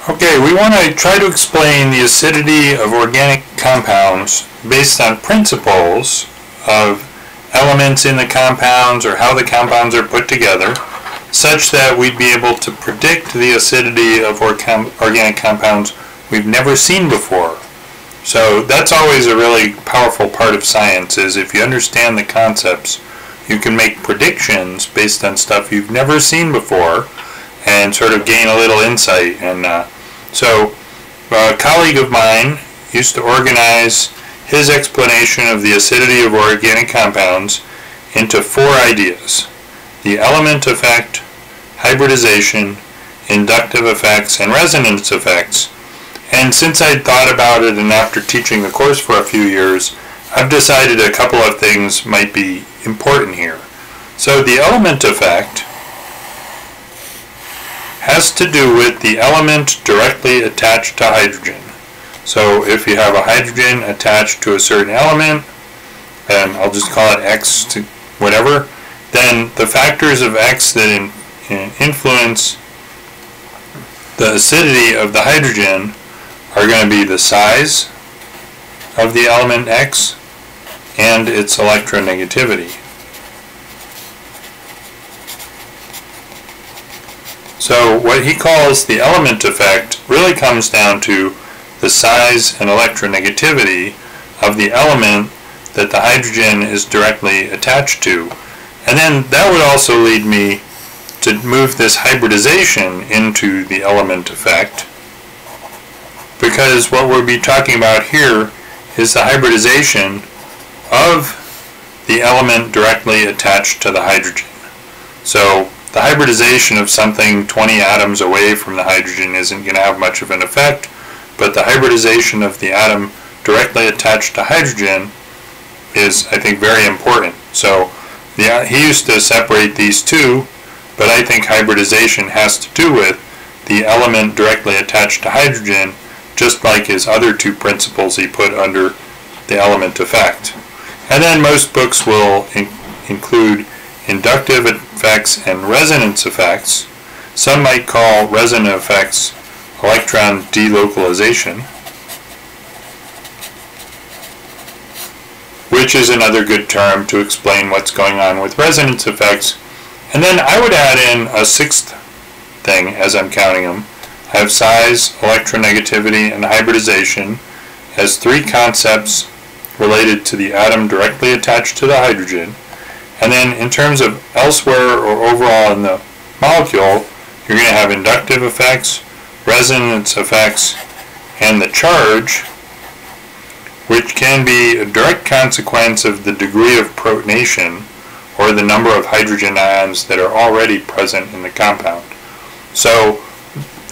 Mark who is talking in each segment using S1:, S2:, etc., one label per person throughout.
S1: Okay, we want to try to explain the acidity of organic compounds based on principles of elements in the compounds or how the compounds are put together, such that we'd be able to predict the acidity of organic compounds we've never seen before. So that's always a really powerful part of science, is if you understand the concepts, you can make predictions based on stuff you've never seen before and sort of gain a little insight. And so a colleague of mine used to organize his explanation of the acidity of organic compounds into 4 ideas: the element effect, hybridization, inductive effects, and resonance effects. And since I'd thought about it, and after teaching the course for a few years, I've decided a couple of things might be important here. So the element effect has to do with the element directly attached to hydrogen. So if you have a hydrogen attached to a certain element, and I'll just call it X to whatever, then the factors of X that influence the acidity of the hydrogen are going to be the size of the element X and its electronegativity. So what he calls the element effect really comes down to the size and electronegativity of the element that the hydrogen is directly attached to. And then that would also lead me to move this hybridization into the element effect, because what we'll be talking about here is the hybridization of the element directly attached to the hydrogen. So the hybridization of something 20 atoms away from the hydrogen isn't going to have much of an effect, but the hybridization of the atom directly attached to hydrogen is, I think, very important. So he used to separate these two, but I think hybridization has to do with the element directly attached to hydrogen, just like his other 2 principles he put under the element effect. And then most books will include inductive effects and resonance effects. Some might call resonance effects electron delocalization, which is another good term to explain what's going on with resonance effects. And then I would add in a 6th thing as I'm counting them. I have size, electronegativity, and hybridization as 3 concepts related to the atom directly attached to the hydrogen. And then in terms of elsewhere or overall in the molecule, you're going to have inductive effects, resonance effects, and the charge, which can be a direct consequence of the degree of protonation, or the number of hydrogen ions that are already present in the compound. So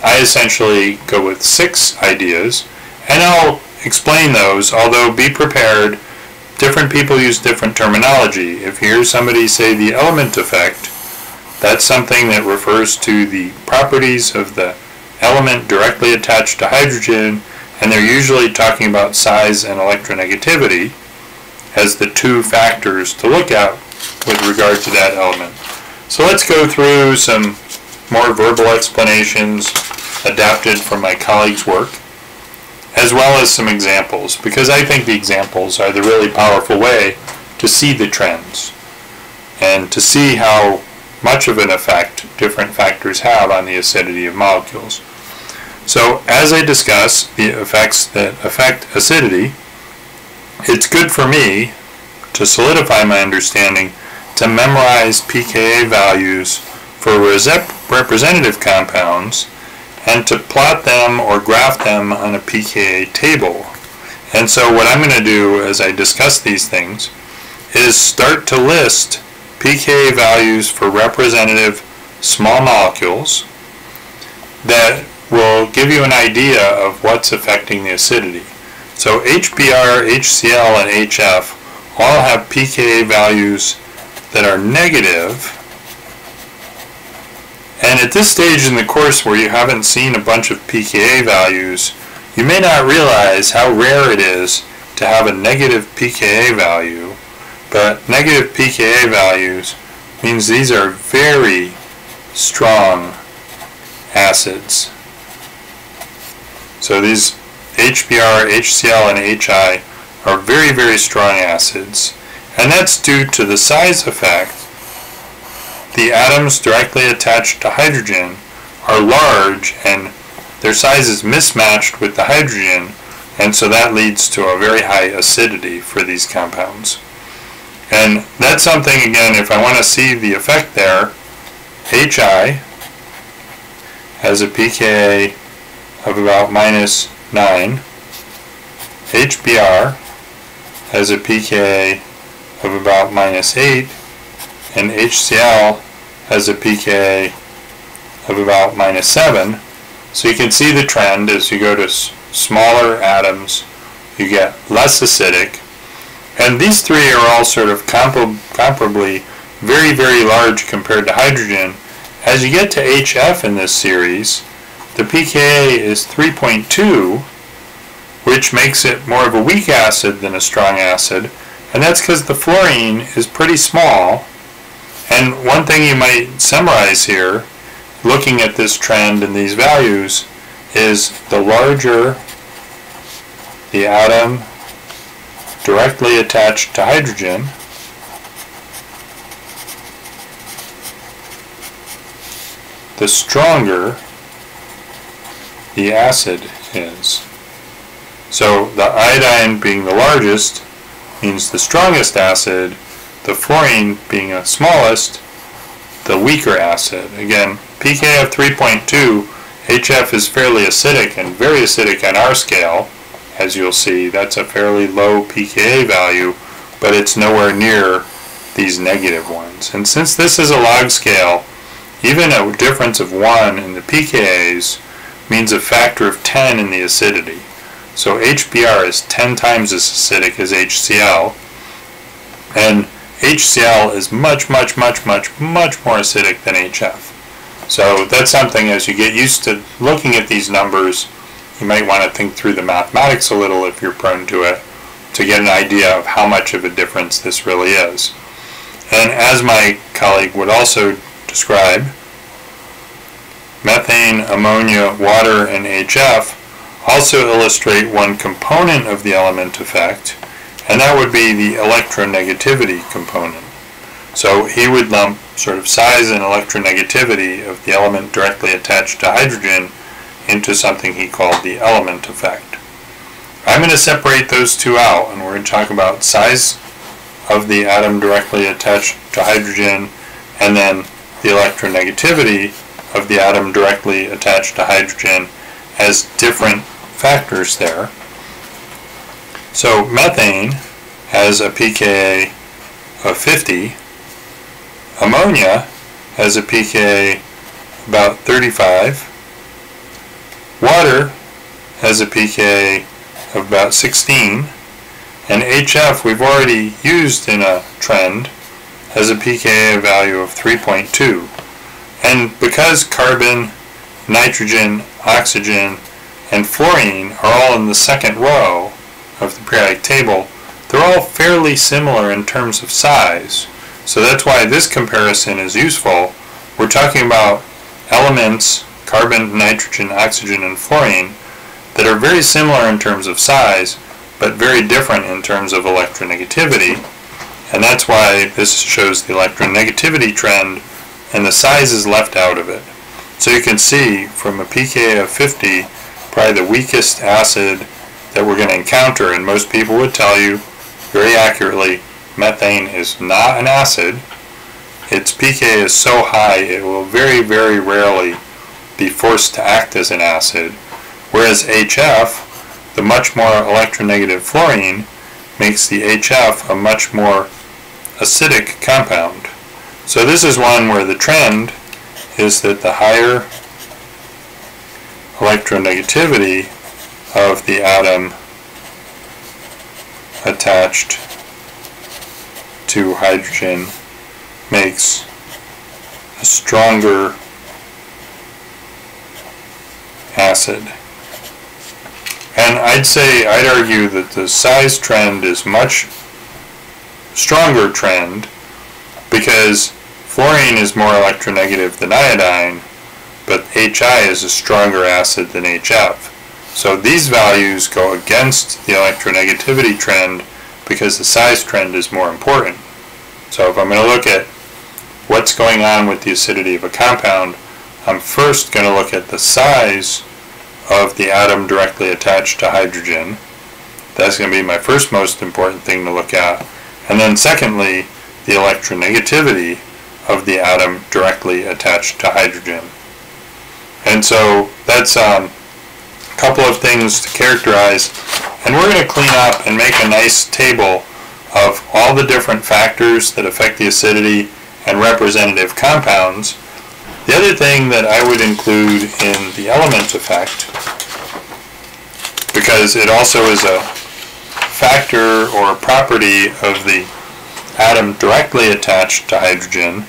S1: I essentially go with 6 ideas, and I'll explain those, although be prepared, different people use different terminology. If you hear somebody say the element effect, that's something that refers to the properties of the element directly attached to hydrogen, and they're usually talking about size and electronegativity as the 2 factors to look at with regard to that element. So let's go through some more verbal explanations adapted from my colleague's work, as well as some examples, because I think the examples are the really powerful way to see the trends and to see how much of an effect different factors have on the acidity of molecules. So as I discuss the effects that affect acidity, it's good for me to solidify my understanding to memorize pKa values for representative compounds and to plot them or graph them on a pKa table. And so what I'm going to do as I discuss these things is start to list pKa values for representative small molecules that will give you an idea of what's affecting the acidity. So HBr, HCl, and HF all have pKa values that are negative. And at this stage in the course where you haven't seen a bunch of pKa values, you may not realize how rare it is to have a negative pKa value. But negative pKa values means these are very strong acids. So these HBr, HCl, and HI are very, very strong acids, and that's due to the size effect. The atoms directly attached to hydrogen are large, and their size is mismatched with the hydrogen, and so that leads to a very high acidity for these compounds. And that's something, again, if I want to see the effect there, HI has a pKa of about -9, HBr has a pKa of about -8, and HCl has a pKa of about -7. So you can see the trend as you go to smaller atoms, you get less acidic. And these three are all sort of comparably very, very large compared to hydrogen. As you get to HF in this series, the pKa is 3.2, which makes it more of a weak acid than a strong acid. And that's because the fluorine is pretty small. And one thing you might summarize here, looking at this trend and these values, is the larger the atom directly attached to hydrogen, the stronger the acid is. So the iodine being the largest means the strongest acid, the fluorine being the smallest, the weaker acid. Again, pKa of 3.2, HF is fairly acidic and very acidic on our scale. As you'll see, that's a fairly low pKa value, but it's nowhere near these negative ones. And since this is a log scale, even a difference of 1 in the pKa's means a factor of 10 in the acidity. So HBr is 10 times as acidic as HCl, and HCl is much more acidic than HF. So that's something, as you get used to looking at these numbers, you might want to think through the mathematics a little if you're prone to it, to get an idea of how much of a difference this really is. And as my colleague would also describe, methane, ammonia, water, and HF also illustrate one component of the element effect, and that would be the electronegativity component. So he would lump sort of size and electronegativity of the element directly attached to hydrogen into something he called the element effect. I'm going to separate those two out, and we're going to talk about size of the atom directly attached to hydrogen, and then the electronegativity of the atom directly attached to hydrogen as different factors there. So methane has a pKa of 50, ammonia has a pKa about 35, water has a pKa of about 16, and HF we've already used in a trend has a pKa value of 3.2. And because carbon, nitrogen, oxygen, and fluorine are all in the second row of the periodic table, they're all fairly similar in terms of size. So that's why this comparison is useful. We're talking about elements, carbon, nitrogen, oxygen, and fluorine, that are very similar in terms of size, but very different in terms of electronegativity. And that's why this shows the electronegativity trend, and the size is left out of it. So you can see from a pKa of 50, probably the weakest acid that we're going to encounter, and most people would tell you very accurately, methane is not an acid. Its pKa is so high it will very, very rarely be forced to act as an acid, whereas HF, the much more electronegative fluorine, makes the HF a much more acidic compound. So this is one where the trend is that the higher electronegativity of the atom attached to hydrogen makes a stronger acid. And I'd argue that the size trend is much stronger trend because fluorine is more electronegative than iodine, but HI is a stronger acid than HF. So these values go against the electronegativity trend because the size trend is more important. So if I'm going to look at what's going on with the acidity of a compound, I'm first going to look at the size of the atom directly attached to hydrogen. That's going to be my first most important thing to look at. And then secondly, the electronegativity of the atom directly attached to hydrogen. And so that's a couple of things to characterize. And we're going to clean up and make a nice table of all the different factors that affect the acidity and representative compounds. The other thing that I would include in the element effect, because it also is a factor or property of the atom directly attached to hydrogen,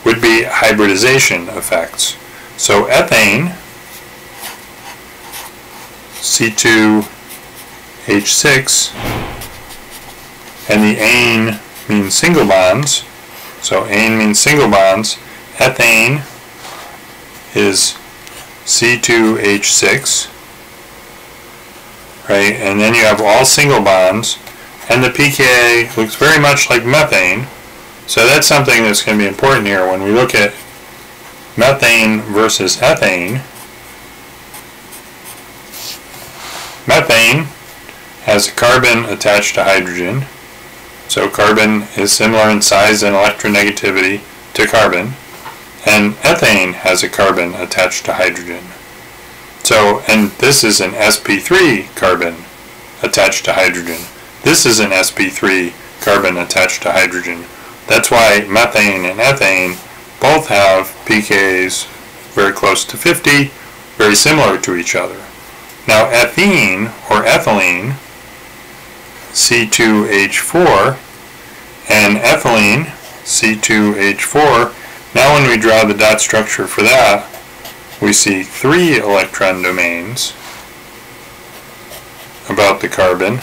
S1: would be hybridization effects. So ethane, C2H6, and the ane means single bonds. So ane means single bonds. Ethane is C2H6, right? And then you have all single bonds, and the pKa looks very much like methane. So that's something that's going to be important here when we look at methane versus ethane. Methane has a carbon attached to hydrogen, so carbon is similar in size and electronegativity to carbon, and ethane has a carbon attached to hydrogen. So, and this is an sp3 carbon attached to hydrogen. This is an sp3 carbon attached to hydrogen. That's why methane and ethane both have pKa's very close to 50, very similar to each other. Now ethene, or ethylene, C2H4, and ethylene, C2H4, now when we draw the dot structure for that, we see 3 electron domains about the carbon.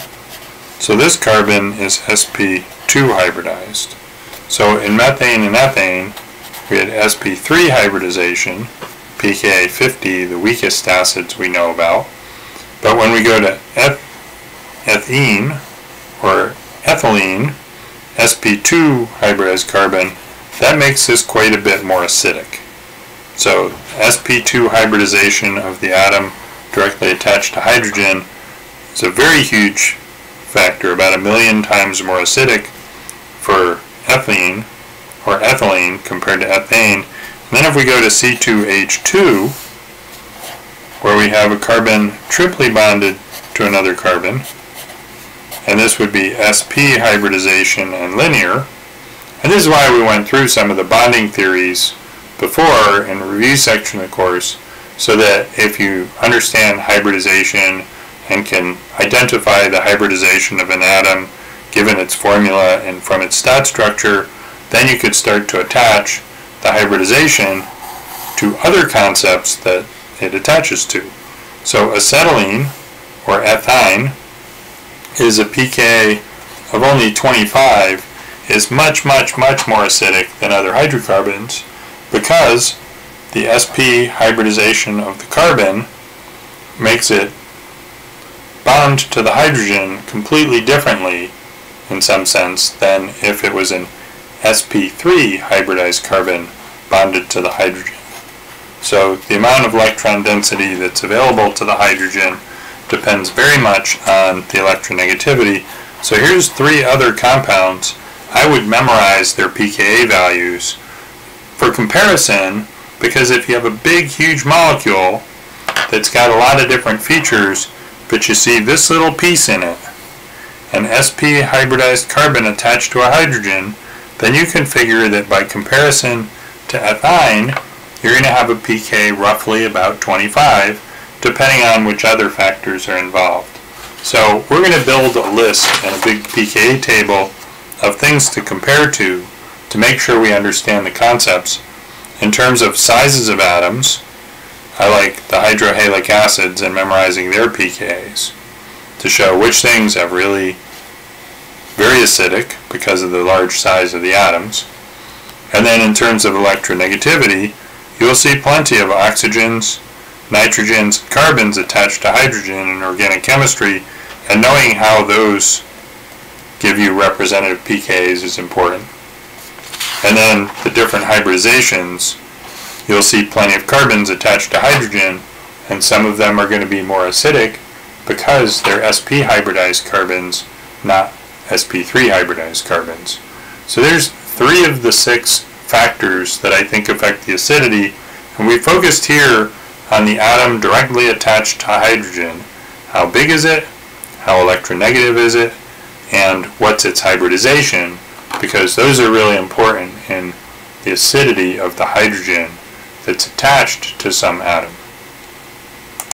S1: So this carbon is sp2 hybridized. So in methane and ethane, we had sp3 hybridization, pKa 50, the weakest acids we know about. But when we go to ethene, or ethylene, sp2 hybridized carbon, that makes this quite a bit more acidic. So sp2 hybridization of the atom directly attached to hydrogen is a very huge factor, about 1,000,000 times more acidic for ethene or ethylene compared to ethane. And then if we go to C2H2, where we have a carbon triply bonded to another carbon, and this would be sp hybridization and linear. And this is why we went through some of the bonding theories before in the review section of the course, so that if you understand hybridization and can identify the hybridization of an atom given its formula and from its dot structure, then you could start to attach the hybridization to other concepts that it attaches to. So acetylene, or ethane, is a pK of only 25, is much more acidic than other hydrocarbons because the sp hybridization of the carbon makes it bond to the hydrogen completely differently in some sense than if it was an sp3 hybridized carbon bonded to the hydrogen. So the amount of electron density that's available to the hydrogen depends very much on the electronegativity. So here's 3 other compounds. I would memorize their pKa values for comparison, because if you have a big huge molecule that's got a lot of different features, but you see this little piece in it, an sp hybridized carbon attached to a hydrogen, then you can figure that by comparison to ethane, you're going to have a pK roughly about 25, depending on which other factors are involved. So we're going to build a list and a big pKa table of things to compare to make sure we understand the concepts. In terms of sizes of atoms, I like the hydrohalic acids and memorizing their pKa's to show which things have really very acidic because of the large size of the atoms. And then in terms of electronegativity, you'll see plenty of oxygens, nitrogens and carbons attached to hydrogen in organic chemistry, and knowing how those give you representative pKa's is important. And then the different hybridizations, you'll see plenty of carbons attached to hydrogen, and some of them are going to be more acidic because they're sp hybridized carbons, not sp3 hybridized carbons. So there's 3 of the 6 factors that I think affect the acidity, and we focused here on the atom directly attached to hydrogen. How big is it? How electronegative is it? And what's its hybridization? Because those are really important in the acidity of the hydrogen that's attached to some atom.